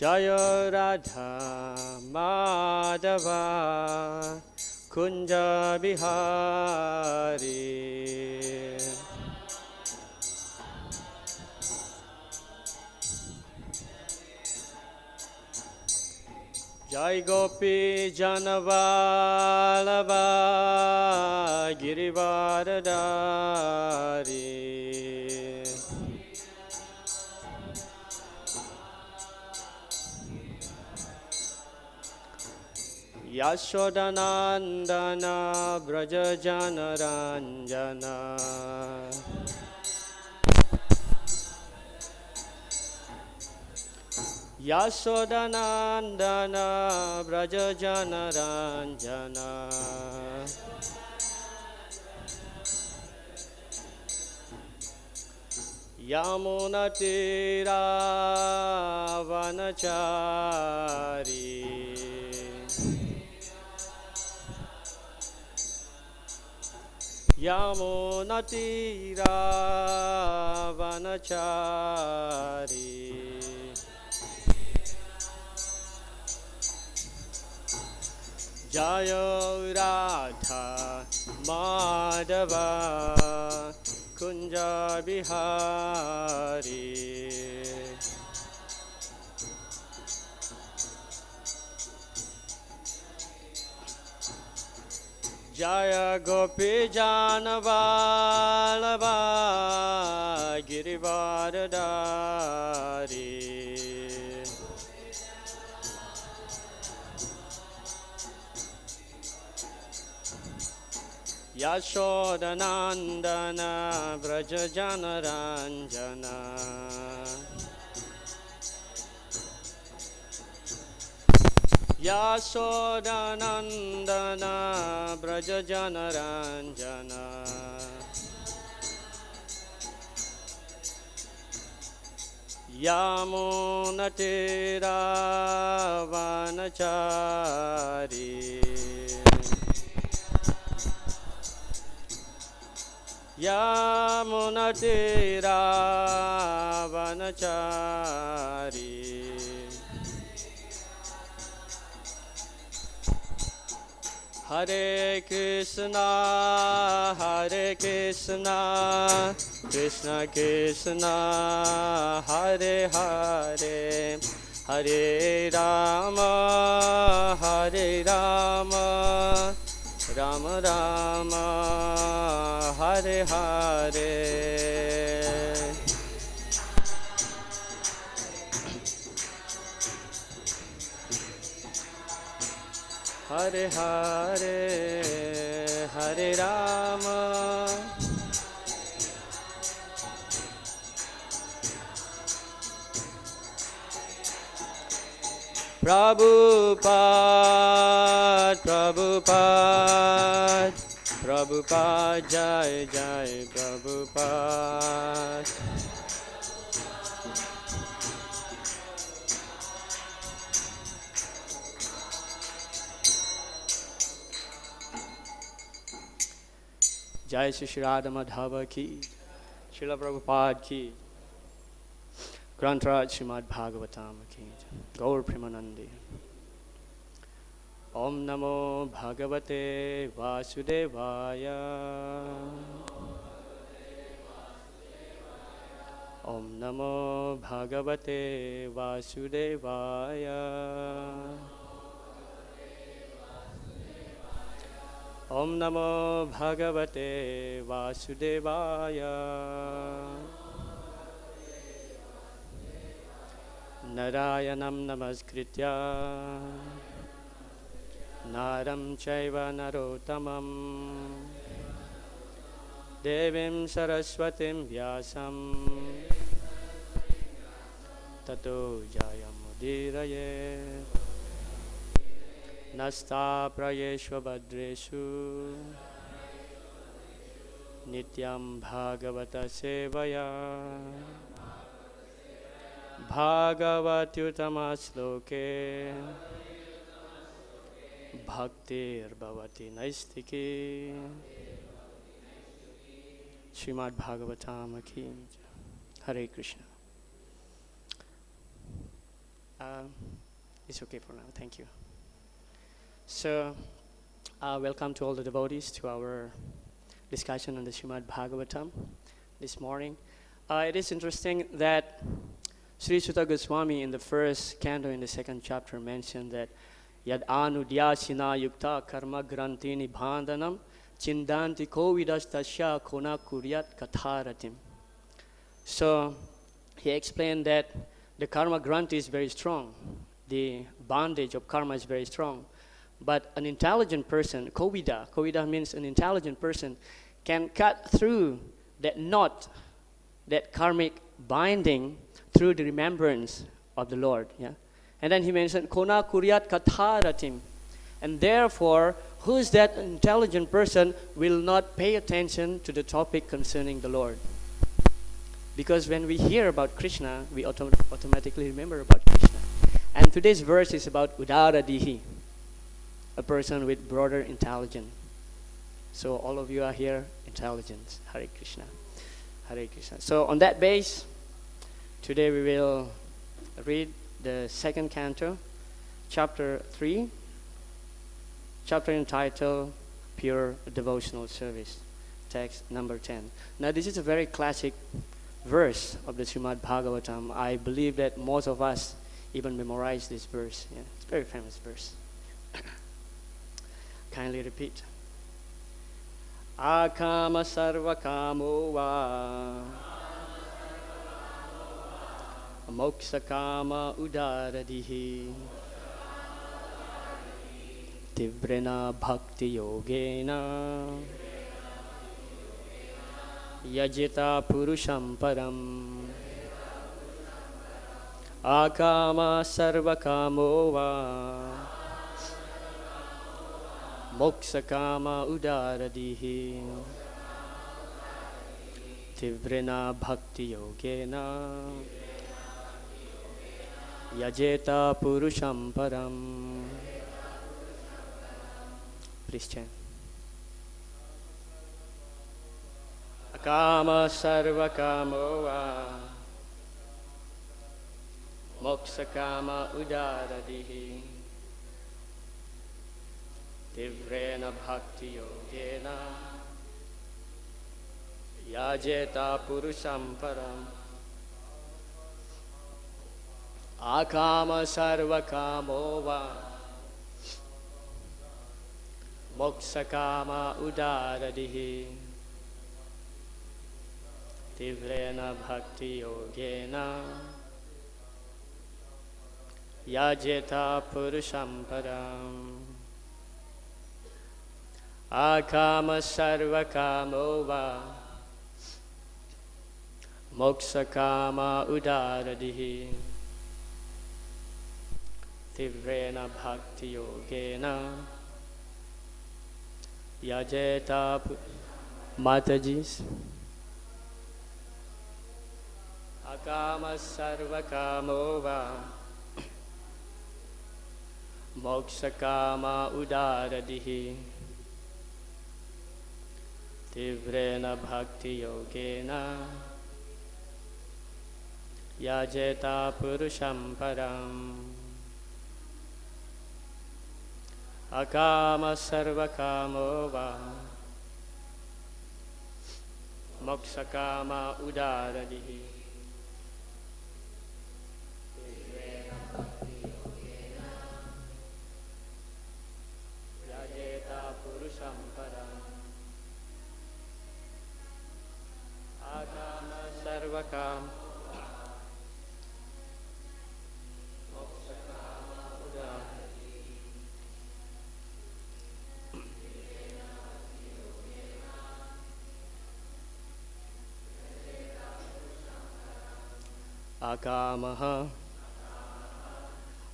Jaya Radha Madhava Kunja Bihari Jai Gopi Janavalabha Girivaradari Yashodanandana Braja Janaranjana Yashodanandana Braja Janaranjana Yamunatira Vanachari Yamunatira Vanachari Jaya Radha Madhava Kunja Bihari Jaya Gopi Janavalabha Girivaradari Yashodanandana Braja Janaranjana Yashodanandana Braja Janaranjana Yamunatira Vanachari Yamunatira Vanachari Hare Kṛṣṇa Hare Kṛṣṇa Kṛṣṇa Kṛṣṇa Hare Hare Hare Rama Hare Rama Rama Rama Hare Hare Hare Hare Hare Rama Prabhupada Prabhupada Prabhupada Jai Jai Prabhupada Jai Shri Radha Madhava ki, Srila Prabhupada ki, Grantaraj Śrīmad-Bhāgavatam ki, Gaur Premanandi. Om Namo Bhagavate Vasudevaya. Om Namo Bhagavate Vasudevaya. Om Namo Bhagavate Vasudevaya. Narayanam Namaskritya Naram Chaiva Narottamam Devim Saraswatim Vyasam Tato Jayamudiraye Nasta Prayeshva Bhadreshu Nityam Bhagavata Sevaya Bhagavatyutama Sloke Bhaktir Bhavati Naistiki Śrīmad-Bhāgavatam ki. Hare Krishna. it's okay for now. Thank you. So, welcome to all the devotees to our discussion on the Śrīmad-Bhāgavatam this morning. It is interesting that Sri Sutta Goswami in the first canto in the second chapter mentioned that Yad anudyasina yukta karma grantini bhandhanam chindanti kovidastasya kona kuryat katharatim. So he explained that the karma granthi is very strong. The bondage of karma is very strong. But an intelligent person, kovida means an intelligent person, can cut through that knot, that karmic binding through the remembrance of the Lord. Yeah? And then he mentioned, Kona kuryat katharatim. And therefore, who is that intelligent person will not pay attention to the topic concerning the Lord? Because when we hear about Kṛṣṇa, we automatically remember about Kṛṣṇa. And today's verse is about udāra-dhīḥ, a person with broader intelligence. So all of you are here intelligent. Hare Krishna. Hare Krishna. So on that base, today we will read the second canto, chapter 3, chapter entitled Pure Devotional Service, text number 10. Now this is a very classic verse of the Śrīmad-Bhāgavatam. I believe that most of us even memorize this verse. Yeah, it's a very famous verse. Kindly repeat. Akāmaḥ sarva-kāmo va mokṣa-kāma udāra-dhīḥ tīvreṇa bhakti-yogena yajeta puruṣaṁ param akāmaḥ sarva-kāmo va mokṣa-kāma udāra-dhīḥ tīvreṇa bhakti-yogena yajeta puruṣaṁ param. Please chant. Akāmaḥ sarva-kāmo va mokṣa-kāma udāra-dhīḥ tīvreṇa bhakti-yogena yajeta puruṣaṁ param. Akāmaḥ sarva-kāmo va mokṣa-kāma udāra-dhīḥ tīvreṇa bhakti-yogena yajeta puruṣaṁ param. Akāmaḥ sarva-kāmo va mokṣa-kāma udāra-dhīḥ tīvreṇa bhakti-yogena yajeta Matajis. Akāmaḥ sarva-kāmo va mokṣa-kāma udāra-dhīḥ tīvreṇa bhakti-yogena yajeta puruṣaṁ param. Akāmaḥ sarva-kāmo va mokṣa-kāma udāra-dhīḥ tīvreṇa bhakti-yogena yajeta puruṣaṁ param. Akāmaḥ sarva-kāmo akāmaḥ,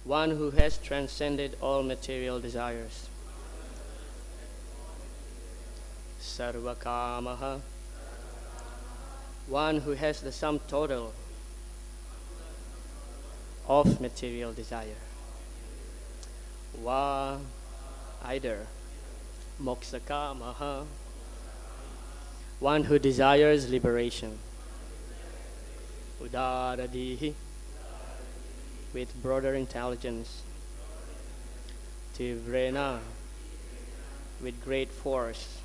one who has transcended all material desires. Sarva-kāmaḥ, one who has the sum total of material desire. Va, either. Mokṣa-kāmaḥ, one who desires liberation. Udāra-dhīḥ, with broader intelligence, tīvreṇa, with great force,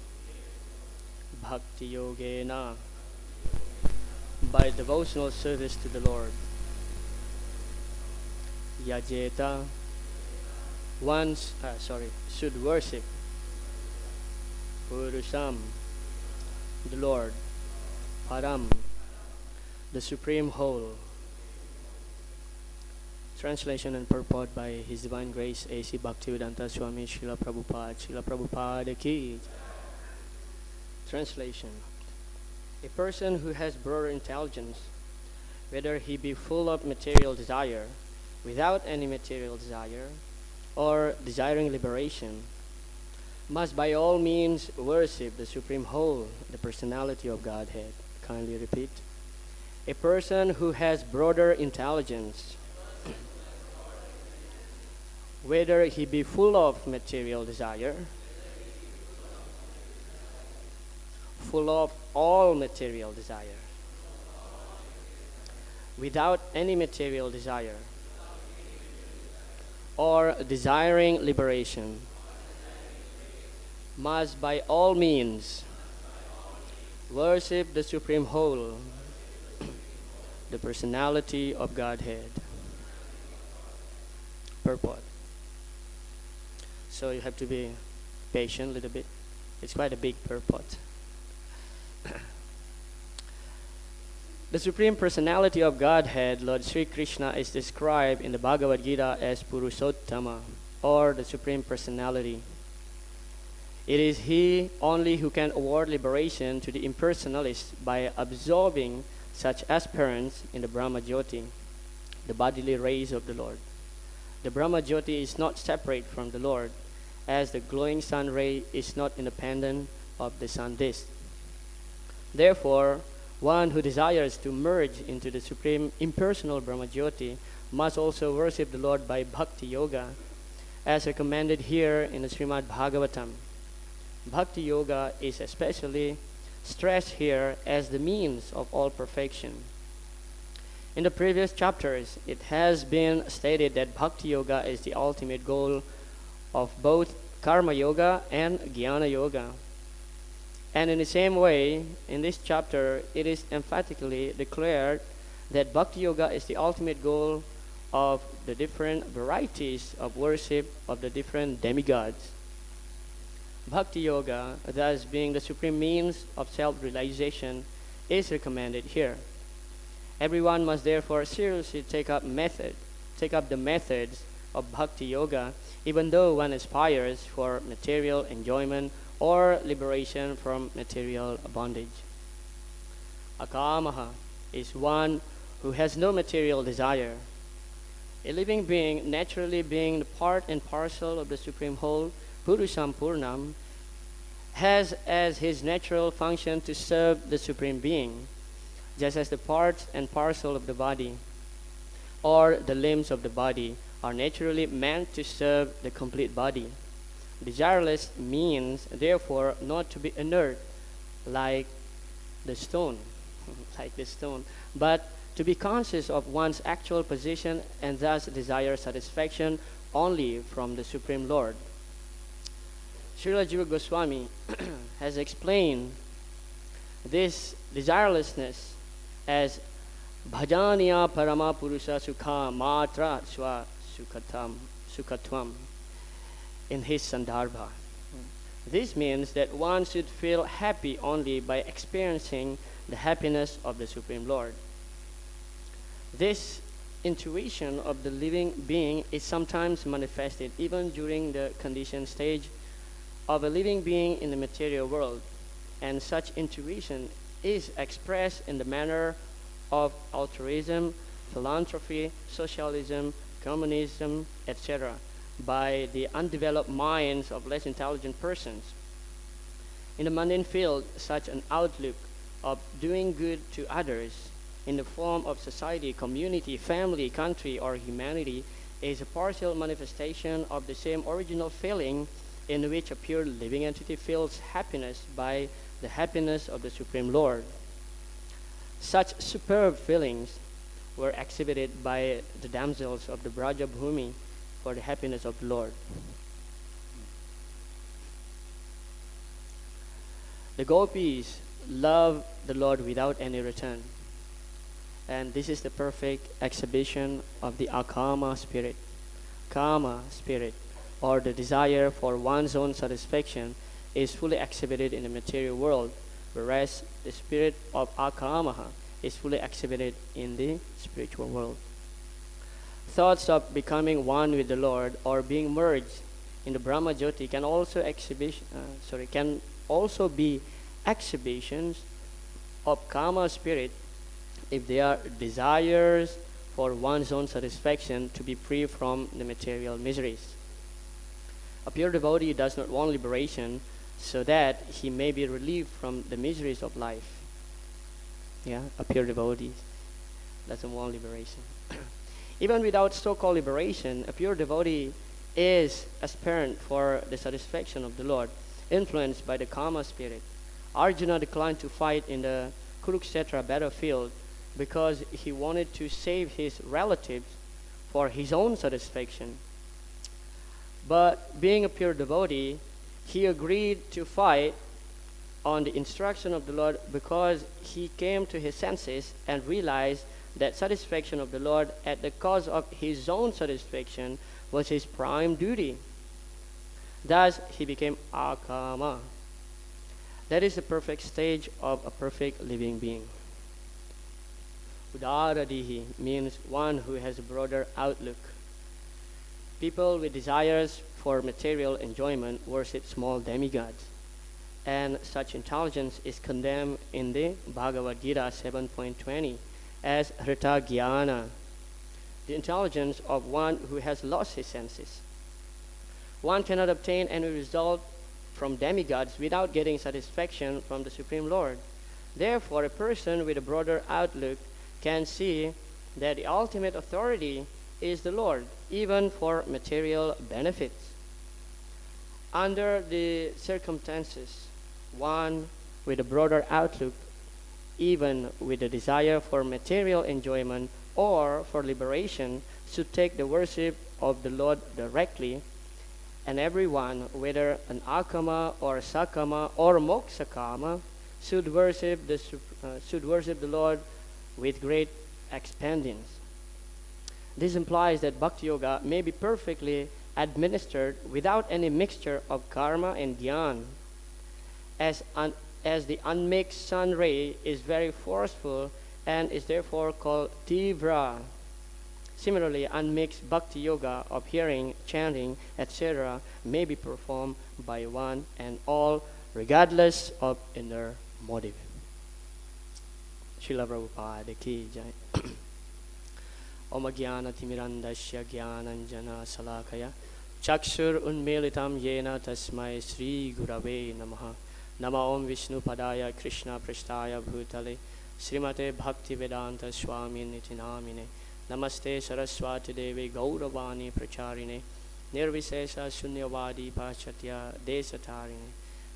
bhakti-yogena, by devotional service to the Lord, yajeta, should worship puruṣaṁ, the Lord, param, the supreme whole. Translation and purport by His Divine Grace A.C. Bhaktivedanta Swami Srila Prabhupada Ki. Translation: a person who has broader intelligence, whether he be full of material desire, without any material desire, or desiring liberation, must by all means worship the Supreme Whole, the Personality of Godhead. Kindly repeat. A person who has broader intelligence, whether he be full of material desire, full of all material desire, without any material desire, or desiring liberation, must by all means worship the Supreme Whole, the Personality of Godhead. Purport. So you have to be patient a little bit. It's quite a big purport. The Supreme Personality of Godhead, Lord Sri Kṛṣṇa, is described in the Bhagavad-gītā as puruṣottama, or the Supreme Personality. It is He only who can award liberation to the impersonalists by absorbing such aspirants in the brahmajyoti, the bodily rays of the Lord. The brahmajyoti is not separate from the Lord, as the glowing sun ray is not independent of the sun disk. Therefore, one who desires to merge into the supreme impersonal brahmajyoti must also worship the Lord by bhakti-yoga, as recommended here in the Śrīmad-Bhāgavatam. Bhakti-yoga is especially stressed here as the means of all perfection. In the previous chapters, it has been stated that bhakti-yoga is the ultimate goal of both karma-yoga and jñāna-yoga. And in the same way, in this chapter, it is emphatically declared that bhakti-yoga is the ultimate goal of the different varieties of worship of the different demigods. Bhakti-yoga, thus being the supreme means of self-realization, is recommended here. Everyone must therefore seriously take up the methods of bhakti-yoga, even though one aspires for material enjoyment or liberation from material bondage. Akāmaḥ is one who has no material desire. A living being, naturally being the part and parcel of the Supreme Whole, puruṣaṁ purnam, has as his natural function to serve the Supreme Being, just as the parts and parcel of the body or the limbs of the body are naturally meant to serve the complete body. Desireless means, therefore, not to be inert like the stone, but to be conscious of one's actual position and thus desire satisfaction only from the Supreme Lord. Srila Jiva Goswami has explained this desirelessness as bhajaniya parama puruṣa sukha matra swa sukhatvam in his sandarbha. This means that one should feel happy only by experiencing the happiness of the Supreme Lord. This intuition of the living being is sometimes manifested even during the conditioned stage of a living being in the material world, and such intuition is expressed in the manner of altruism, philanthropy, socialism, communism, etc., by the undeveloped minds of less intelligent persons. In the mundane field, such an outlook of doing good to others in the form of society, community, family, country, or humanity is a partial manifestation of the same original feeling in which a pure living entity feels happiness by the happiness of the Supreme Lord. Such superb feelings, were exhibited by the damsels of the Braja Bhumi for the happiness of the Lord. The gopis love the Lord without any return. And this is the perfect exhibition of the akāmaḥ spirit. Kāma spirit, or the desire for one's own satisfaction, is fully exhibited in the material world, whereas the spirit of akāmaḥ is fully exhibited in the spiritual world. Thoughts of becoming one with the Lord or being merged in the brahmajyoti can also be exhibitions of kāma spirit if they are desires for one's own satisfaction to be free from the material miseries. A pure devotee does not want liberation so that he may be relieved from the miseries of life. A pure devotee doesn't want liberation. Even without so-called liberation, a pure devotee is aspirant for the satisfaction of the Lord, influenced by the kāma spirit. Arjuna declined to fight in the Kurukshetra battlefield because he wanted to save his relatives for his own satisfaction. But being a pure devotee, he agreed to fight on the instruction of the Lord because he came to his senses and realized that satisfaction of the Lord at the cost of his own satisfaction was his prime duty. Thus, he became akāmaḥ. That is the perfect stage of a perfect living being. Udāra-dhīḥ means one who has a broader outlook. People with desires for material enjoyment worship small demigods, and such intelligence is condemned in the Bhagavad-gītā 7.20 as hrita jñāna, the intelligence of one who has lost his senses. One cannot obtain any result from demigods without getting satisfaction from the Supreme Lord. Therefore, a person with a broader outlook can see that the ultimate authority is the Lord, even for material benefits. Under the circumstances, one with a broader outlook, even with a desire for material enjoyment or for liberation, should take the worship of the Lord directly, and everyone, whether an akāmaḥ or sarva-kāmaḥ or mokṣa-kāma, should worship the Lord with great expedience. This implies that bhakti-yoga may be perfectly administered without any mixture of karma and jnana. As the unmixed sun ray is very forceful and is therefore called tīvreṇa. Similarly, unmixed bhakti-yoga of hearing, chanting, etc. may be performed by one and all, regardless of inner motive. Śrīla Prabhupada ki jai. Om jñāna-timirandasya jñānanjana salakaya chakshur unmilitam yena tasmai Sri Gurave namaha. Nama Om Vishnupadaya Kṛṣṇa Prasthaya Bhutale Srimate Bhakti-vedanta Swami Nitinamine Namaste Saraswati Devi Gauravani Pracharine Nirvisesa Shunyavadi Pachatya Desatarine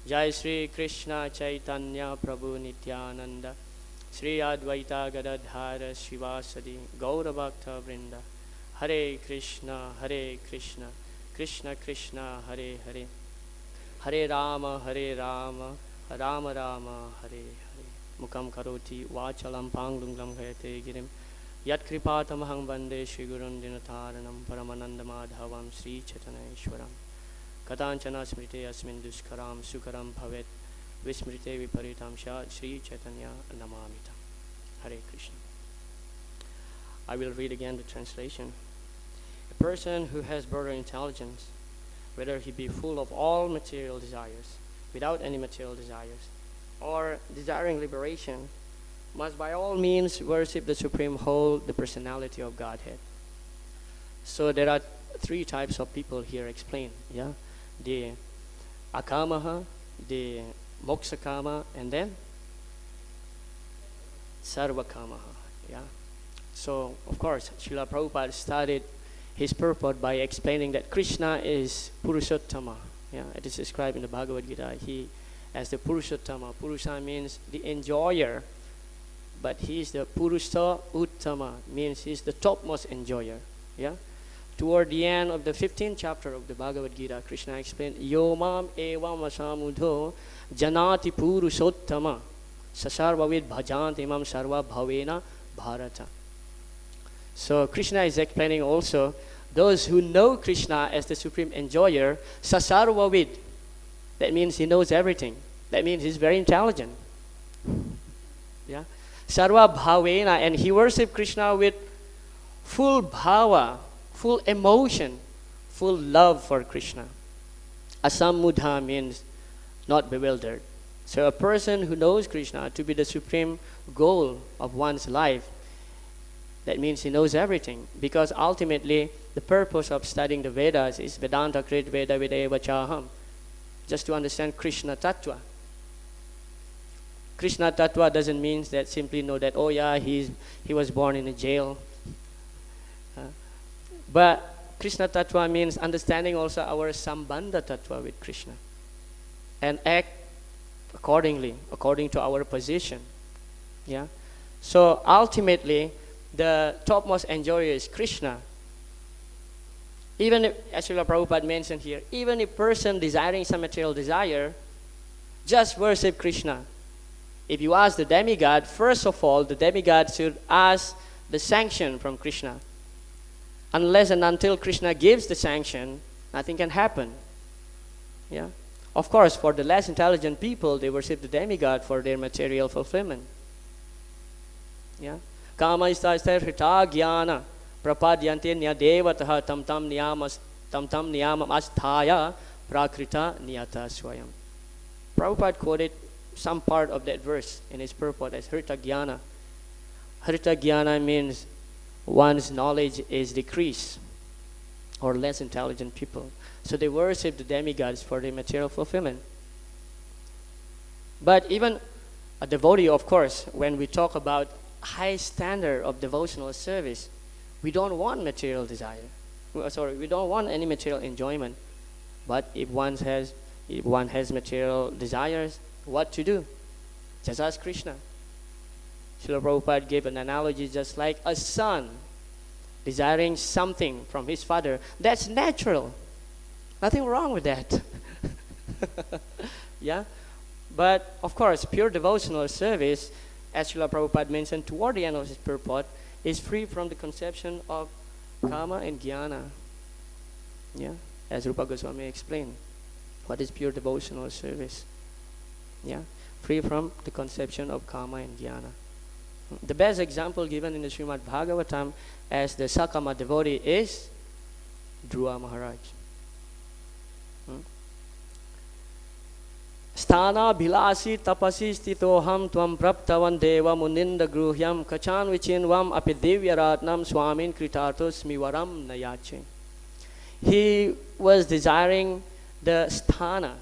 Jai Sri Kṛṣṇa Chaitanya Prabhu Nityananda Sri Advaita Gadadhara Shivasadi Gauravakta Vrinda Hare Krishna Krishna Krishna Hare Hare Hare Rama Rama Rama Hare Hare Mukam karoti vachalam panglunglam ghayate girim Yat kripatamaham vande Shri Gurun dinataranam Paramananda madhavam Sri Chaitanya-ishwaram Katanchana smrite asmin duskaram sukaram bhavet Vismrite viparitam shat Sri Chaitanya namamitam. Hare Krishna. I will read again the translation. A person who has broader intelligence, whether he be full of all material desires, without any material desires, or desiring liberation, must by all means worship the Supreme Whole, the Personality of Godhead. So there are three types of people here explained. The akāmaḥ, the mokṣa-kāma, and then sarva-kāmaḥ. So of course, Srila Prabhupada started his purport by explaining that Kṛṣṇa is puruṣottama. It is described in the Bhagavad-gītā. He as the puruṣottama. Puruṣam means the enjoyer but he is the puruṣottama, means he is the topmost enjoyer. Yeah. Toward the end of the 15th chapter of the Bhagavad-gītā, Kṛṣṇa explained, Yomam evam asamudho janati puruṣottama sasarvavid bhajanti imam sarva-bhavena bharata. So Kṛṣṇa is explaining also, those who know Kṛṣṇa as the supreme enjoyer, sasarvavid, that means he knows everything. That means he's very intelligent. Yeah. Sarva-bhavena, and he worships Kṛṣṇa with full bhava, full emotion, full love for Kṛṣṇa. Asamudha means not bewildered. So a person who knows Kṛṣṇa to be the supreme goal of one's life, that means he knows everything. Because ultimately, the purpose of studying the Vedas is Vedanta Krit Veda Videva Chaham, just to understand Kṛṣṇa Tattva. Kṛṣṇa Tattva doesn't mean that simply know that, oh yeah, he was born in a jail. But Kṛṣṇa Tattva means understanding also our Sambandha Tattva with Kṛṣṇa and act accordingly, according to our position. Yeah. So ultimately, the topmost enjoyer is Kṛṣṇa. Even if, as Srila Prabhupada mentioned here, even a person desiring some material desire, just worship Kṛṣṇa. If you ask the demigod, first of all, the demigod should ask the sanction from Kṛṣṇa. Unless and until Kṛṣṇa gives the sanction, nothing can happen. Yeah. Of course, for the less intelligent people, they worship the demigod for their material fulfillment. Yeah. Kama istasthar hrita jñāna prapadyante nyadevataha tam tam niyamam asthaya prakrita niyata swayam. Prabhupada quoted some part of that verse in his purport as hrita jñāna. Hrita jñāna means one's knowledge is decreased, or less intelligent people. So they worship the demigods for their material fulfillment. But even a devotee, of course, when we talk about high standard of devotional service, we don't want material desire. We don't want any material enjoyment. But if one has material desires, what to do? Just ask Kṛṣṇa. Srila Prabhupada gave an analogy just like a son desiring something from his father. That's natural. Nothing wrong with that. Yeah? But, of course, pure devotional service, as Srila Prabhupada mentioned toward the end of his purport, is free from the conception of kama and jnana. Yeah? As Rupa Goswami explained. What is pure devotional service? Yeah? Free from the conception of kama and jnana. The best example given in the Śrīmad-Bhāgavatam as the sakāma devotee is Dhruva Maharaj. Sthana bhilasi tapasi stitoham tvam praptavan deva muninda gruhyam kachan vichinvam api divyaratnam swamin kritartos mivaram nayache. He was desiring the sthana,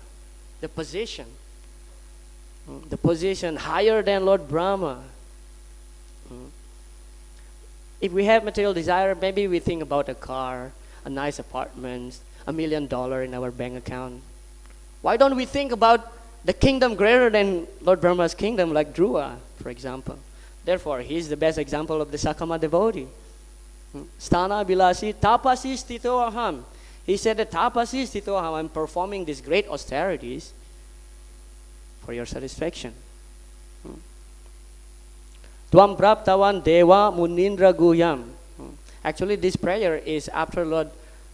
the position higher than Lord Brahma. If we have material desire, maybe we think about a car, a nice apartment, $1 million in our bank account. Why don't we think about the kingdom greater than Lord Brahma's kingdom, like Dhruva, for example? Therefore, he is the best example of the sakāma devotee. Sthana bilasi tapasi stito aham. He said that tapasi stito aham, I'm performing these great austerities for your satisfaction. Tvam praptavan deva munindra guhyam. Actually, this prayer is after Lord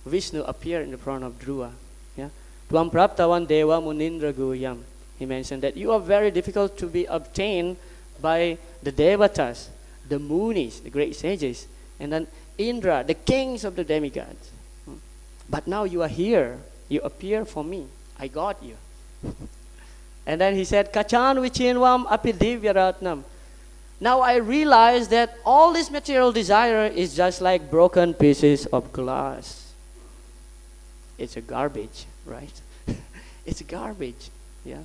Vishnu appeared in the form of Dhruva. Yeah? Tvam praptavan deva munindra guhyam. He mentioned that you are very difficult to be obtained by the devatas, the munis, the great sages, and then Indra, the kings of the demigods. But now you are here. You appear for me. I got you. And then he said, Kachan vichinvam api divyaratnam. Now I realize that all this material desire is just like broken pieces of glass. It's a garbage, right? It's garbage. Yeah.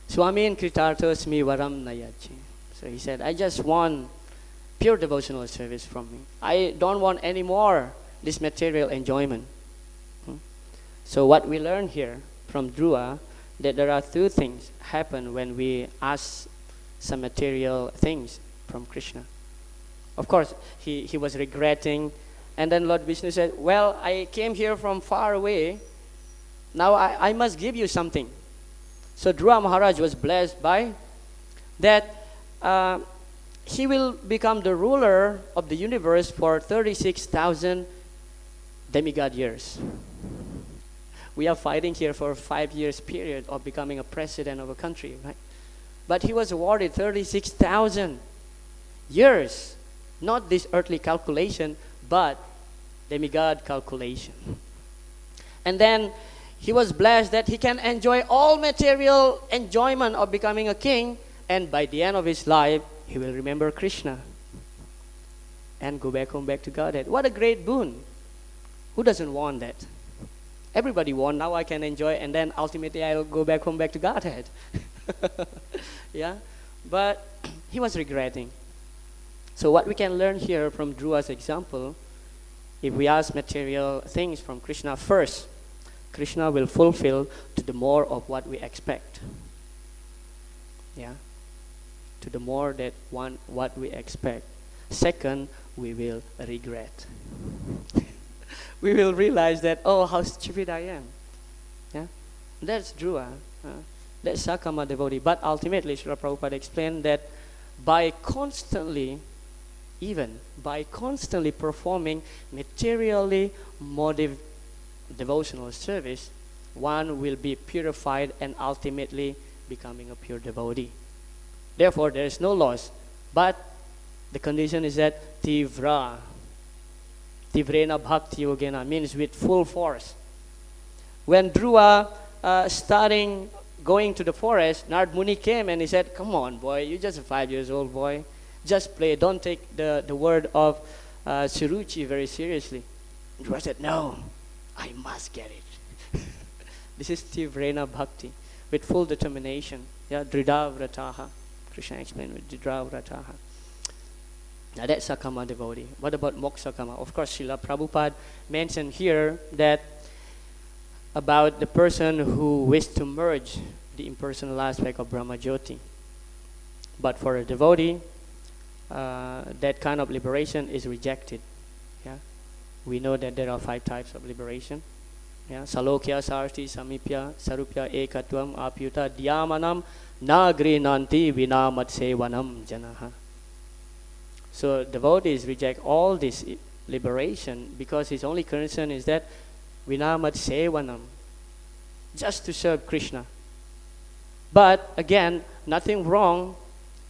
Swamin kritartos mi varam nayachi. So he said, I just want pure devotional service from me. I don't want any more this material enjoyment. So what we learn here from Dhruva, that there are two things happen when we ask some material things from Kṛṣṇa. Of course, he was regretting. And then Lord Vishnu said, well, I came here from far away. Now I must give you something. So Dhruva Maharaj was blessed by that. He will become the ruler of the universe for 36,000 demigod years. We are fighting here for a 5 years period of becoming a president of a country, right? But he was awarded 36,000 years. Not this earthly calculation, but demigod calculation. And then he was blessed that he can enjoy all material enjoyment of becoming a king, and by the end of his life, he will remember Kṛṣṇa and go back home, back to Godhead. What a great boon. Who doesn't want that? Everybody wants. Now I can enjoy, and then ultimately I'll go back home, back to Godhead. Yeah? But he was regretting. So what we can learn here from Dhruva's example, if we ask material things from Kṛṣṇa first, Kṛṣṇa will fulfill to the more of what we expect. Yeah? To the more that what we expect. Second, we will regret. We will realize that, oh, how stupid I am. Yeah? That's Dhruva. That's sakāma devotee. But ultimately, Srila Prabhupada explained that by constantly performing materially motive devotional service, one will be purified and ultimately becoming a pure devotee. Therefore, there is no loss. But the condition is that tīvreṇa bhakti-yogena means with full force. When Dhruva starting going to the forest, Narad Muni came and he said, come on, boy, you're just a 5 years old boy. Just play. Don't take the word of Suruchi very seriously. Dhruva said, no, I must get it. This is tīvreṇa bhakti, with full determination. Yeah, dridha-vrataha. Kṛṣṇa explained with dridha-vrataha. Now that's sakāma devotee. What about mokṣa-kāma? Of course, Srila Prabhupada mentioned here that about the person who wished to merge the impersonal aspect of brahmajyoti. But for a devotee, that kind of liberation is rejected. Yeah, we know that there are 5 types of liberation. Yeah, salokya sarti samipya sarupya ekatvam apyuta dhyamanam nagri nanti vinamat sevanam janaha. So devotees reject all this liberation because his only concern is that vinamat sevanam, just to serve Kṛṣṇa. But again, nothing wrong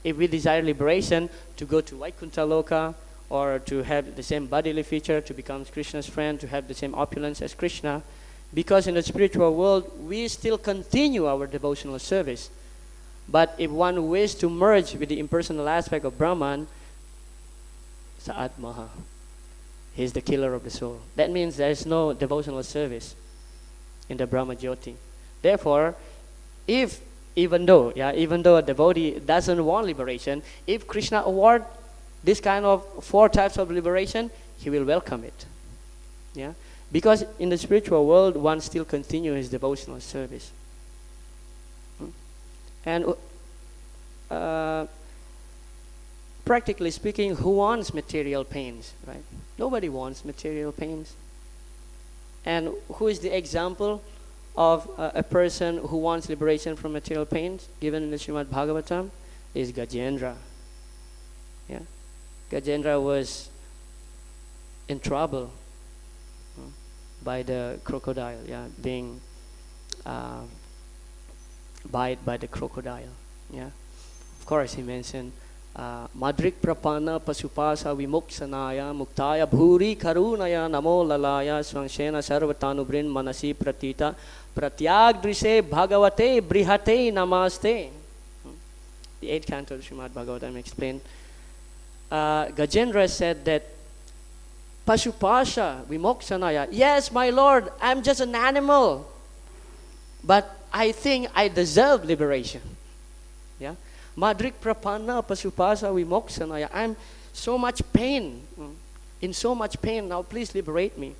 if we desire liberation to go to Vaikuntha Loka or to have the same bodily feature, to become Kṛṣṇa's friend, to have the same opulence as Kṛṣṇa, because in the spiritual world, we still continue our devotional service. But if one wishes to merge with the impersonal aspect of Brahman, Sa'atmaha, he is the killer of the soul. That means there is no devotional service in the brahmajyoti. Therefore, even though a devotee doesn't want liberation, if Kṛṣṇa award this kind of 4 types of liberation, he will welcome it. Yeah, because in the spiritual world, one still continues his devotional service. And practically speaking, who wants material pains, right? Nobody wants material pains. And who is the example of a person who wants liberation from material pains, given in the Śrīmad-Bhāgavatam, is Gajendra. Yeah, Gajendra was in trouble by the crocodile. Yeah, being bite by the crocodile. Yeah, of course he mentioned Madrik prapana pasupasa vimoksanaya muktaya bhuri karunaya namo lalaya svanshena sarva-tanubrin manasi pratita pratyagdrise bhagavate brihate namaste. The 8th canto of Śrīmad-Bhāgavatam explained. Gajendra said that Pasupasa vimoksanaya. Yes, my Lord, I'm just an animal, but I think I deserve liberation. Yeah. Madrik prapana pasupasa vimoksanaya. I'm so much pain, in so much pain. Now please liberate me.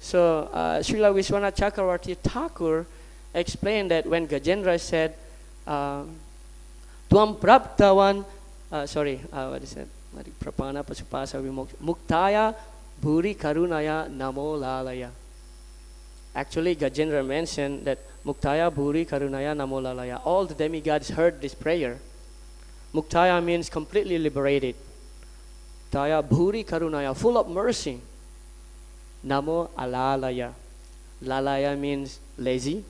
So Srila Vishwanath Chakravarti Thakur explained that when Gajendra said, Tvam praptavan, what is that? Prapana pasupasa muktaya bhuri karunaya namo lalaya. Actually, Gajendra mentioned that Muktaya Bhuri Karunaya Namo Lalaya. All the demigods heard this prayer. Muktaya means completely liberated. Taya Bhuri Karunaya, full of mercy. Namo Alalaya. Lalaya means lazy.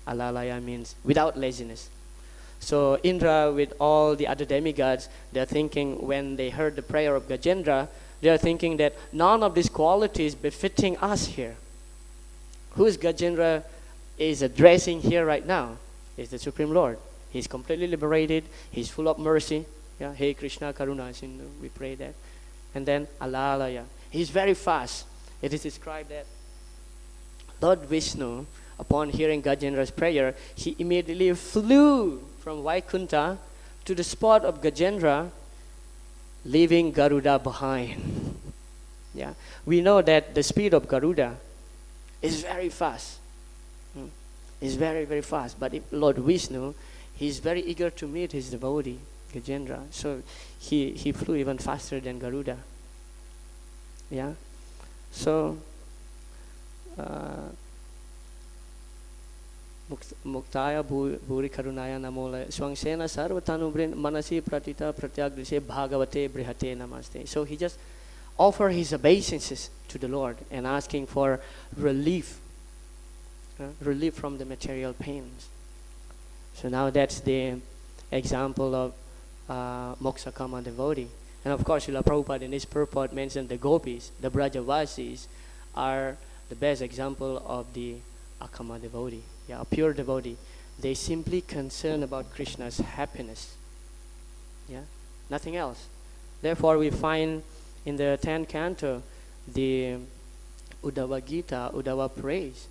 Alalaya means without laziness. So Indra, with all the other demigods, they're thinking, when they heard the prayer of Gajendra, they're thinking that none of these qualities befitting us here. Who's Gajendra is addressing here right now is the Supreme Lord. He's completely liberated. He's full of mercy. Yeah, Hey Krishna Karuna, we pray that. And then Alalaya. He's very fast. It is described that Lord Vishnu, upon hearing Gajendra's prayer, he immediately flew from Vaikunta to the spot of Gajendra, leaving Garuda behind. Yeah, we know that the speed of Garuda is very fast. It's very, very fast. But if Lord Vishnu, he's very eager to meet his devotee, Gajendra. So he flew even faster than Garuda. Yeah. So Muktaya Bhuri Karunaya Namola Swangsena Sarva-tanubrin Manasi Pratita Pratyagrise Bhagavate Brihate Namaste. So he just offered his obeisances to the Lord and asking for relief from the material pains. So now that's the example of mokṣa-kāma devotee. And of course, Srila Prabhupada in his purport mentioned the gopis, the Brajavasis, are the best example of the akāmaḥ devotee, a pure devotee. They simply concern about Krishna's happiness, nothing else. Therefore, we find in the 10th canto, the Bhagavad-gītā, Uddhava prays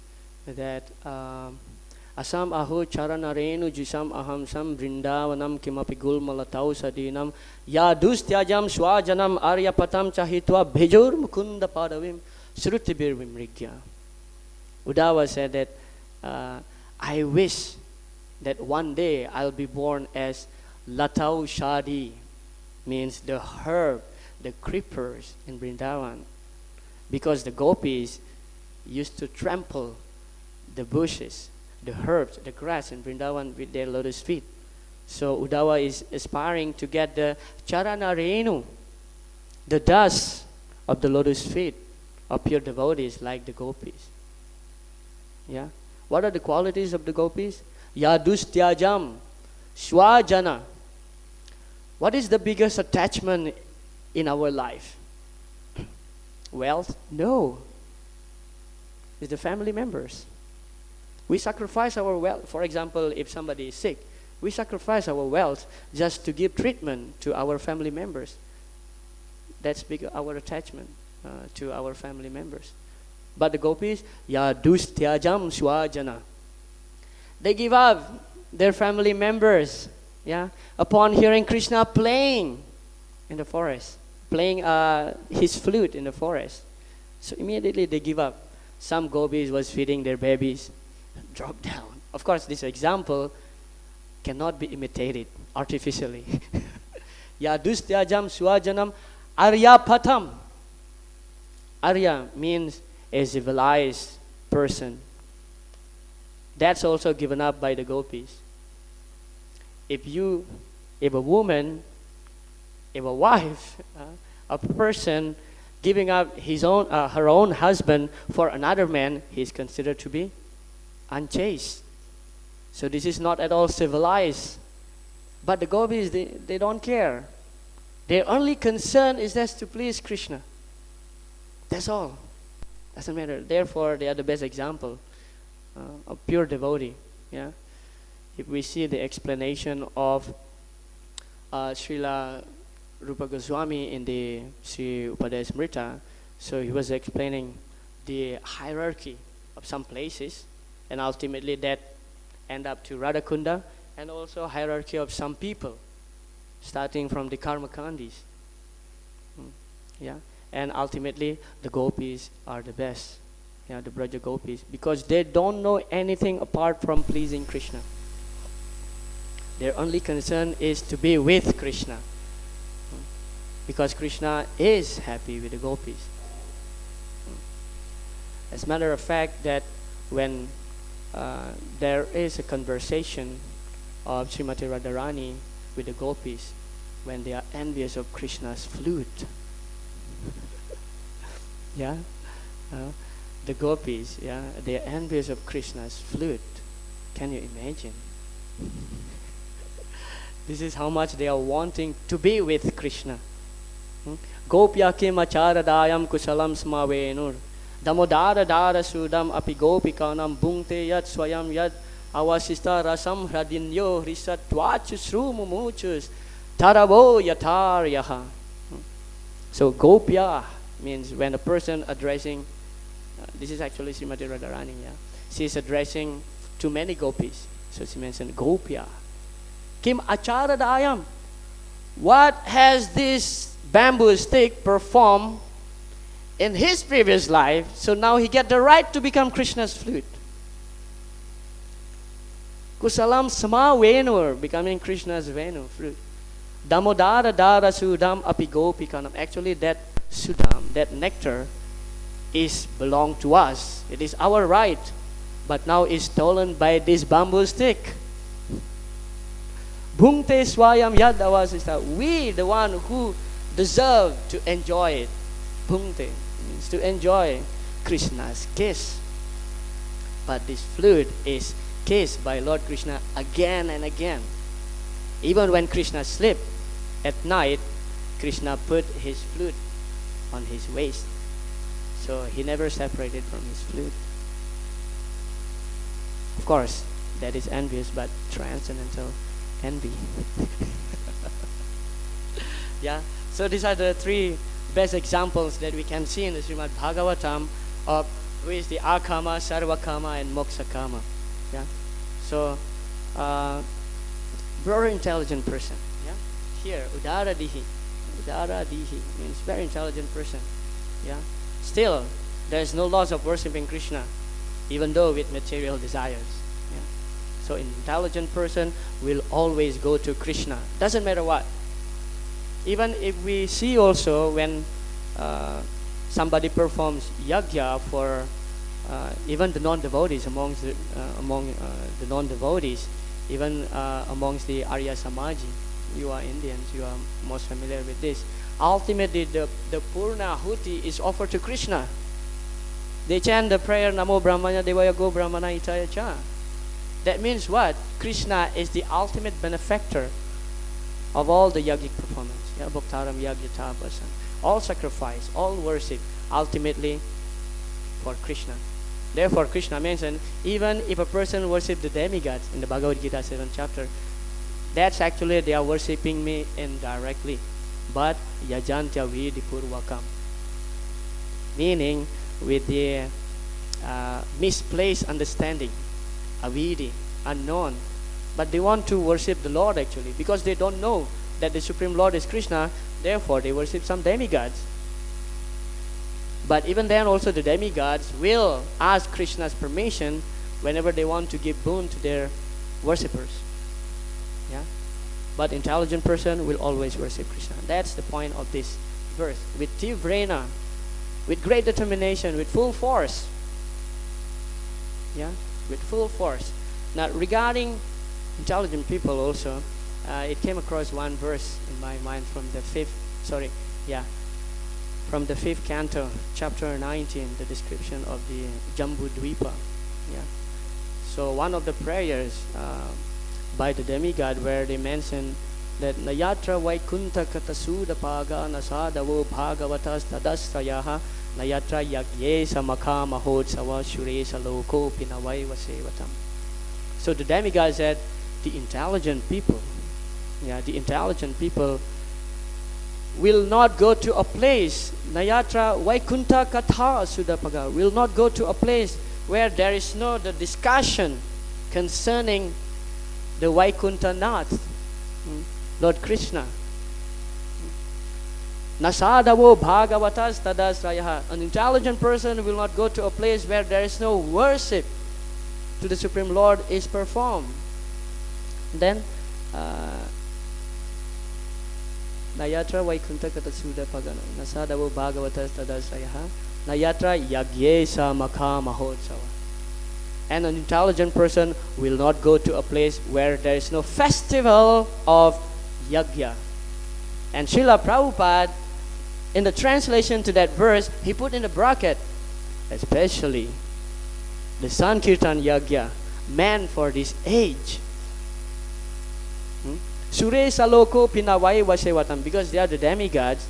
that Asam aho charanarenu jusam aham sam vrindavanam kimapi gulmalatau sadinam yadustyajam swajanam aryapatam chahitva bhejur mukunda padavim srutibir vimrigya. Uddhava said that I wish that one day I'll be born as Latau Shadi, means the herb, the creepers in Vrindavan, because the gopis used to trample the bushes, the herbs, the grass in Vrindavan with their lotus feet. So Uddhava is aspiring to get the charanarenu, the dust of the lotus feet of pure devotees like the gopis. Yeah. What are the qualities of the gopis? Yadustyajam, swajana. What is the biggest attachment in our life? Wealth? No. It's the family members. We sacrifice our wealth. For example, if somebody is sick, we sacrifice our wealth just to give treatment to our family members. That's our attachment to our family members. But the gopis, yadustyajam swajana. They give up their family members, upon hearing Krishna playing in the forest, playing his flute in the forest. So immediately they give up. Some gopis was feeding their babies, drop down. Of course, this example cannot be imitated artificially. Yadustyajam swajanam aryapatam. Arya means a civilized person. That's also given up by the gopis. If a woman, if a wife, a person giving up her own husband for another man, he is considered to be unchaste. So this is not at all civilized. But the gopis, they don't care. Their only concern is just to please Krishna. That's all. Doesn't matter. Therefore, they are the best example of pure devotee. Yeah. If we see the explanation of Srila Rupa Goswami in the Sri Upadaya-smrita, so he was explaining the hierarchy of some places, and ultimately that end up to Radhakunda, and also hierarchy of some people, starting from the Karmakandis. And ultimately the gopis are the best, the Braja gopis, because they don't know anything apart from pleasing Krishna. Their only concern is to be with Kṛṣṇa. Because Kṛṣṇa is happy with the gopis. As a matter of fact, that when there is a conversation of Srimati Radharani with the gopis, when they are envious of Kṛṣṇa's flute, yeah, the gopis, yeah, they are envious of Kṛṣṇa's flute. Can you imagine? This is how much they are wanting to be with Kṛṣṇa. Gopya kim acharadayam kusalam smavenur damodara-dhīḥ sudam api gopikanam bhungte yat swayam yat avasista rasam hradinyo hrisat tvachus rumumuchus taravo yataryaha. So gopya means when a person addressing, this is actually Srimati Radharani, yeah. She is addressing to many gopis. So she mentioned gopya. Kim acharadayam. What has this bamboo stick performed in his previous life, so now he get the right to become Kṛṣṇa's flute? Kusalam sama venur, becoming Kṛṣṇa's venu, flute. Damodara-dhīḥ sudam api gopikanam. Actually, that sudam, that nectar, is belong to us. It is our right, but now is stolen by this bamboo stick. Bhungte swayam yad avasista. We, the one who deserve to enjoy it. Bhungte means to enjoy Kṛṣṇa's kiss. But this flute is kissed by Lord Kṛṣṇa again and again. Even when Kṛṣṇa slept at night, Kṛṣṇa put his flute on his waist. So he never separated from his flute. Of course, that is envious, but transcendental envy. Yeah. So these are the three best examples that we can see in the Śrīmad-Bhāgavatam of which the akāmaḥ, sarva-kāma, and mokṣa-kāma. Yeah. So, very intelligent person. Yeah. Here, udāra-dhīḥ. Udāra-dhīḥ means very intelligent person. Yeah. Still, there is no loss of worshiping Kṛṣṇa, even though with material desires. Yeah. So, an intelligent person will always go to Kṛṣṇa. Doesn't matter what. Even if we see also when somebody performs yajna for even the non-devotees, among the non-devotees, even amongst the Arya Samaji, you are Indians, you are most familiar with this. Ultimately, the purna-huti is offered to Kṛṣṇa. They chant the prayer, Namo Brahmanya Devaya Go Brahmana Itaya Cha. That means what? Kṛṣṇa is the ultimate benefactor of all the yogic performance. Yeah, bhaktaram yajeta person. All sacrifice, all worship, ultimately for Kṛṣṇa. Therefore, Kṛṣṇa mentioned, even if a person worships the demigods in the Bhagavad-gītā 7th chapter, that's actually they are worshipping me indirectly. But yajantya vidi purvakam. Meaning with the misplaced understanding, avidi, unknown. But they want to worship the Lord actually, because they don't know that the Supreme Lord is Kṛṣṇa, therefore they worship some demigods. But even then also the demigods will ask Kṛṣṇa's permission whenever they want to give boon to their worshippers. Yeah? But intelligent person will always worship Kṛṣṇa. That's the point of this verse. With tīvreṇa, with great determination, with full force. Yeah? With full force. Now regarding intelligent people also, it came across one verse in my mind from the fifth canto, chapter 19, the description of the Jambudvipa. Yeah. So one of the prayers by the demigod where they mention that Nayatra Vaikunta Katasudapaga Nasadavo Bhagavatas Tadastrayaha Nayatra Yagyesa Makāmaḥ Shuresa Loko Pinavaiva Sevatam. So the demigod said, the intelligent people will not go to a place, Nayatra Vaikunta Katha Sudapaga, will not go to a place where there is no the discussion concerning the Vaikunta Nath, Lord Kṛṣṇa. Nasadavo Bhagavatas Tadasrayaha. An intelligent person will not go to a place where there is no worship to the Supreme Lord is performed. Then Nayatra Vaikunta Katasuda Pagano, Nasadavu Bhagavatas Tadasrayaha, Nayatra Yagyesa Makha Mahotsava. And an intelligent person will not go to a place where there is no festival of yajna. And Srila Prabhupada, in the translation to that verse, he put in the bracket, especially the Sankirtan Yajna, meant for this age. Sure Saloko Pinawai Vasevatam, because they are the demigods.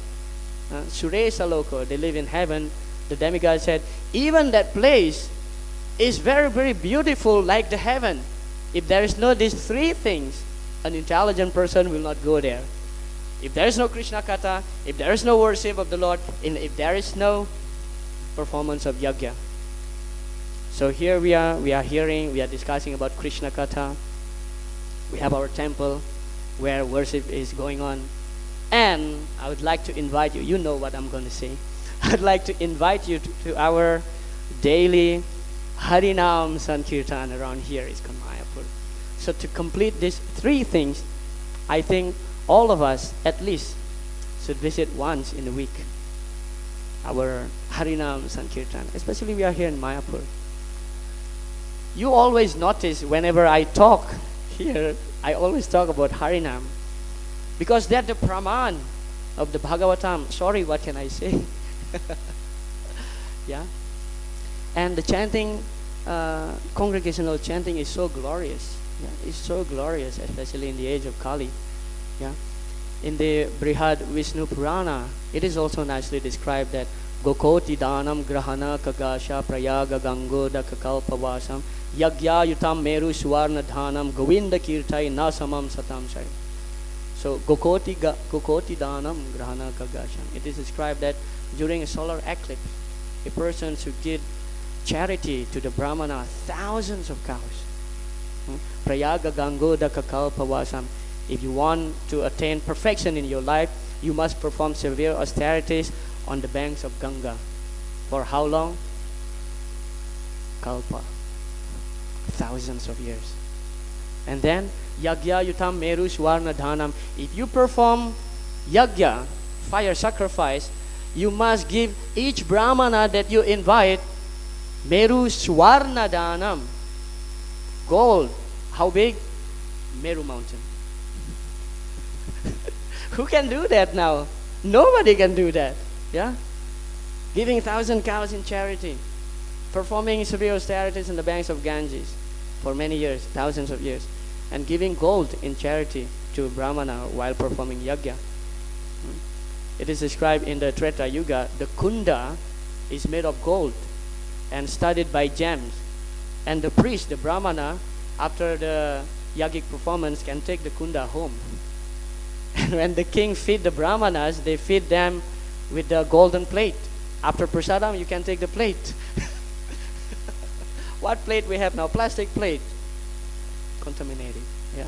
Sure Saloko, they live in heaven. The demigod said, even that place is very, very beautiful like the heaven. If there is no these three things, an intelligent person will not go there. If there is no Krishna Katha, if there is no worship of the Lord, and if there is no performance of yajna. So here we are discussing about Krishna Katha. We have our temple where worship is going on. And I would like to invite you, you know what I'm going to say. I'd like to invite you to our daily Harinam Sankirtan around here is Mayapur. So to complete these three things, I think all of us at least should visit once in a week our Harinam Sankirtan, especially we are here in Mayapur. You always notice whenever I talk here, I always talk about Harinam because they're the praman of the Bhagavatam. Sorry, what can I say? Yeah. And the chanting, congregational chanting is so glorious. Yeah, it's so glorious, especially in the age of Kali. Yeah. In the Brihad Vishnu Purana, it is also nicely described that Gokoti Danam Grahana Kagasha Prayaga Gangoda Kakalpavasam Yagya Yutam Meru Swarna Dhanam Govinda Kirtai Nasamam Satam Sai. So Gokoti Danam Grahana Kagasha. It is described that during a solar eclipse, a person should give charity to the Brahmana, thousands of cows. Prayaga Gangoda Kakalpavasam. If you want to attain perfection in your life, you must perform severe austerities on the banks of Ganga. For how long? Kalpa. Thousands of years. And then, Yagya Yutam Meru Swarna Dhanam. If you perform Yagya, fire sacrifice, you must give each Brahmana that you invite Meru Swarna Dhanam. Gold. How big? Meru mountain. Who can do that now? Nobody can do that. Yeah? Giving 1,000 cows in charity. Performing severe austerities in the banks of Ganges for many years, thousands of years. And giving gold in charity to Brahmana while performing yajna. It is described in the Treta Yuga, the kunda is made of gold and studded by gems. And the priest, the Brahmana, after the yogic performance can take the kunda home. And when the king feed the Brahmanas, they feed them with the golden plate. After prasadam, you can take the plate. What plate we have now? Plastic plate. Contaminated. Yeah.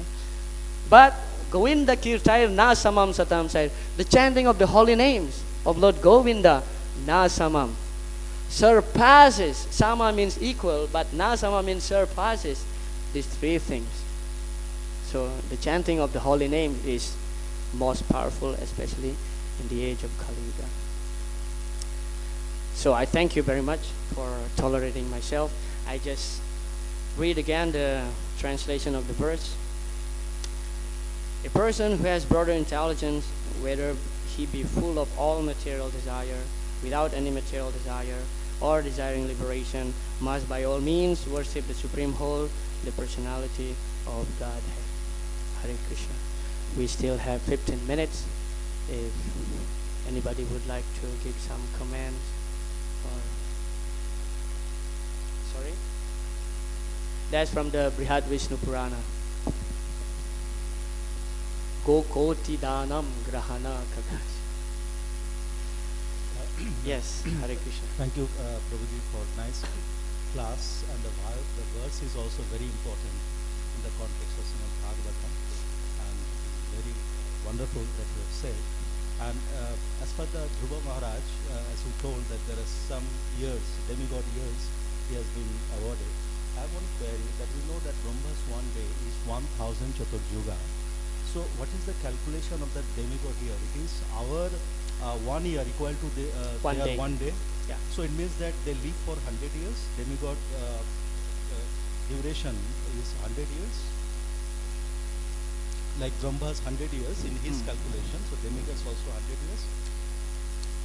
But Govinda Kirtai na samam satam said, the chanting of the holy names of Lord Govinda na samam surpasses. Sama means equal, but na sama means surpasses these three things. So the chanting of the holy name is most powerful, especially in the age of Kali Yuga. So I thank you very much for tolerating myself. I just read again the translation of the verse. A person who has broader intelligence, whether he be full of all material desire, without any material desire, or desiring liberation, must by all means worship the Supreme Whole, the Personality of Godhead. Hare Krishna. We still have 15 minutes. If anybody would like to give some comments or... Sorry? That's from the Brihad Vishnu Purana. Gokoti Danam Grahana Kagash. Yes, Hare Krishna. Thank you, Prabhuji, for nice class. And the verse is also very important in the context of Śrīmad-Bhāgavatam. And very wonderful that you have said. And as for the Dhruva Maharaj, as you told that there are some years, demigod years, he has been awarded. I want to query that we know that Brahma's one day is 1,000 Chaturjuga. So what is the calculation of that demigod here? It is our 1 year equal to the, One day. 1 day. Yeah. So it means that they live for 100 years. Demigod duration is 100 years. Like Brahma's 100 years in his calculation. So demigods also 100 years.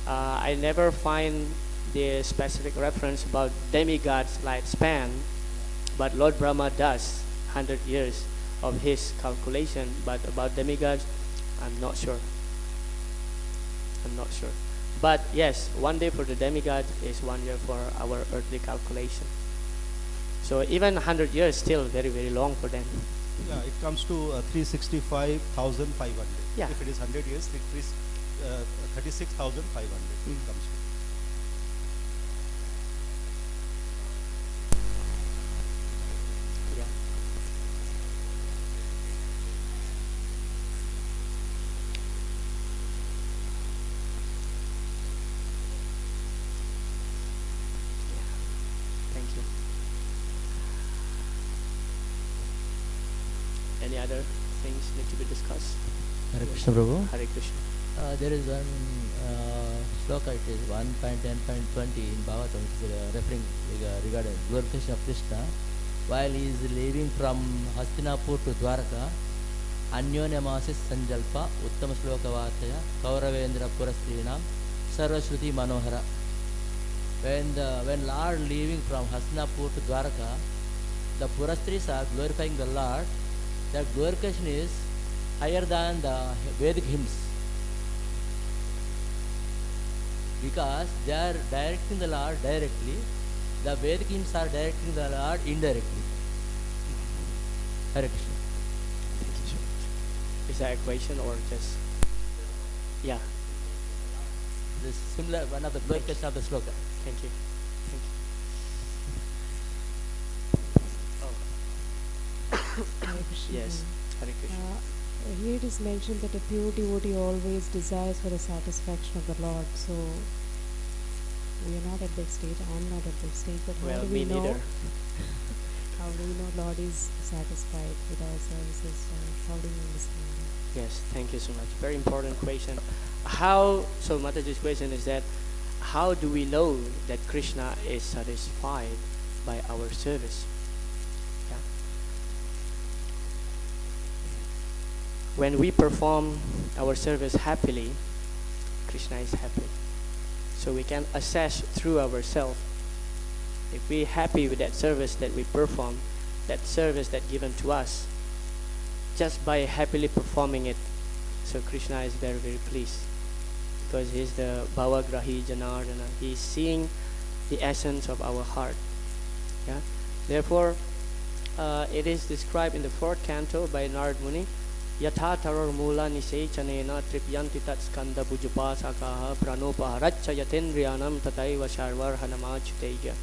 I never find the specific reference about demigod's lifespan, but Lord Brahma does 100 years of his calculation. But about demigods, I'm not sure. I'm not sure. But yes, 1 day for the demigod is 1 year for our earthly calculation. So even 100 years still very, very long for them. Yeah, it comes to 365,500. Yeah. If it is 100 years, 36,500 it comes to. Yeah. Thank you. Any other things need to be discussed? Hare Krishna Prabhu. Hare Krishna. There is one sloka, it is 1.10.20 in Bhagavatam, which is referring regarding glorification of Kṛṣṇa. While he is leaving from Hastinapur to Dwaraka, Anyonyamasis Sanjalpa, Uttama Sloka Vataya, Kauravendra Purastrinam, Sarva-shruti Manohara. When Lord leaving from Hastinapur to Dwaraka, the Purastris are glorifying the Lord. The glorification is higher than the Vedic hymns, because they are directing the Lord directly. The Vedic hymns are directing the Lord indirectly. Hare Krishna. Thank you so much. Is that a question or just? Yeah. This is similar, one of the glorification of the sloka. Thank you. Thank you. Oh. Hare Krishna. Yes. Hare Krishna. Here it is mentioned that a pure devotee always desires for the satisfaction of the Lord. So we are not at that stage. I am not at that stage. But Well, how do me we know? neither. How do we know Lord is satisfied with our services? How do we understand that? Yes, thank you so much. Very important question. How, so Mataji's question is that, how do we know that Kṛṣṇa is satisfied by our service? Yeah. When we perform our service happily, Kṛṣṇa is happy. So we can assess through ourselves. If we're happy with that service that we perform, that service that given to us, just by happily performing it, so Kṛṣṇa is very, very pleased, because he's the bhavagrahi janardana. He's seeing the essence of our heart. Yeah. Therefore, it is described in the 4th canto by Narad Muni. Yatha taror mula nisechanena tripyanti tat skanda bhujupasakaha pranopaharaccha yatendriyanam tataiva sharvarhanam achyuta.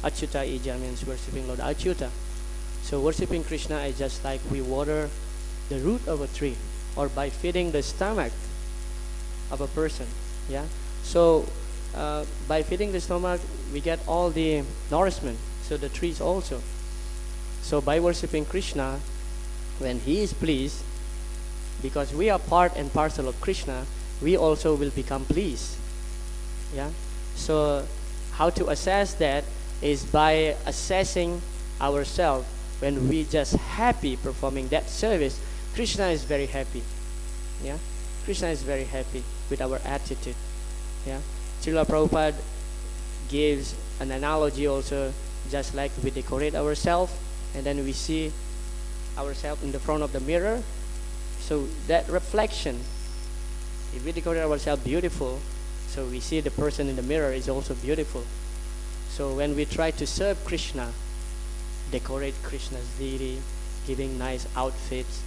Achyuta ija means worshipping Lord Achyuta. So worshipping Kṛṣṇa is just like we water the root of a tree, or by feeding the stomach of a person. Yeah. So by feeding the stomach, we get all the nourishment. So the trees also. So by worshipping Kṛṣṇa, when he is pleased, because we are part and parcel of Kṛṣṇa, we also will become pleased. Yeah. So how to assess that is by assessing ourselves. When we just happy performing that service, Kṛṣṇa is very happy. Yeah. Kṛṣṇa is very happy with our attitude. Yeah. Srila Prabhupada gives an analogy also, just like we decorate ourselves and then we see ourselves in the front of the mirror. So that reflection, if we decorate ourselves beautiful, so we see the person in the mirror is also beautiful. So when we try to serve Kṛṣṇa, decorate Kṛṣṇa's deity, giving nice outfits,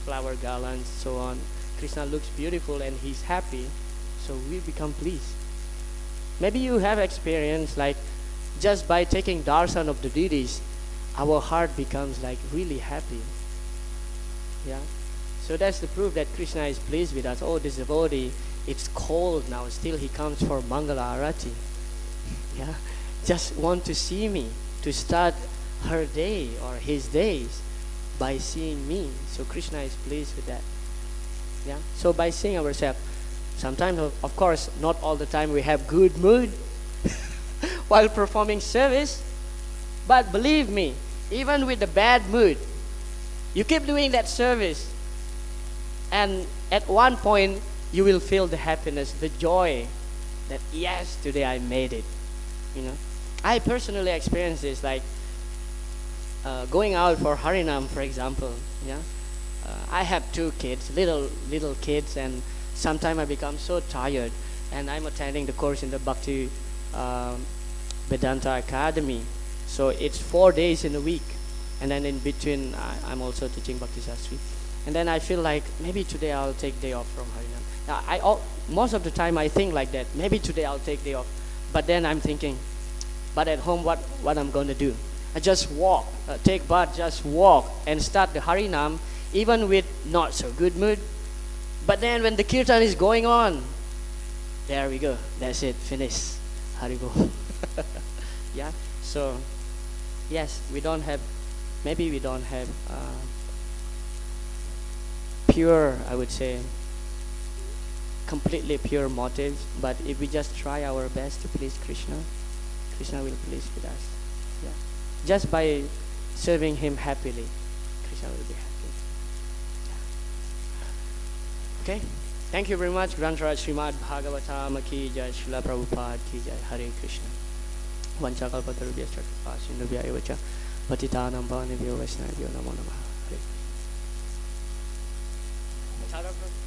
flower garlands, so on, Kṛṣṇa looks beautiful and he's happy, so we become pleased. Maybe you have experience like just by taking darshan of the deities, our heart becomes like really happy. Yeah. So that's the proof that Kṛṣṇa is pleased with us. Oh, this devotee, it's cold now, still he comes for Mangala Arati. Yeah. Just want to see me, to start her day or his days. by seeing me. So Krishna is pleased with that. Yeah. So by seeing ourselves, sometimes of course not all the time we have good mood while performing service, but believe me, even with the bad mood, you keep doing that service, and at one point you will feel the happiness, the joy that yes, today I made it. You know, I personally experienced this, like going out for Harinam, for example. Yeah, I have 2 kids, little kids, and sometimes I become so tired, and I'm attending the course in the Bhakti Vedanta Academy. So it's 4 days in a week, and then in between I'm also teaching Bhakti Shastri. And then I feel like maybe today I'll take day off from Harinam. Now most of the time I think like that. Maybe today I'll take day off, but then I'm thinking, but at home what I'm going to do? I just walk, take bath, just walk, and start the Harinam, even with not so good mood. But then when the kirtan is going on, there we go. That's it. Finished. Haribo. Yeah. So yes, maybe we don't have pure, I would say, completely pure motives. But if we just try our best to please Krishna, Krishna will please with us. Yeah. Just by serving him happily, Krishna will be happy. Yeah. Okay. Thank you very much. Grantaraj Śrīmad-Bhāgavatam ki jai, Srila Prabhupada ki jai. Hare Krishna. Vanchakalpatarubhyascha kripa-sindubhya eva cha patitanam pavanebhyo vaishnavibhyo namo namaha. Hare Krishna.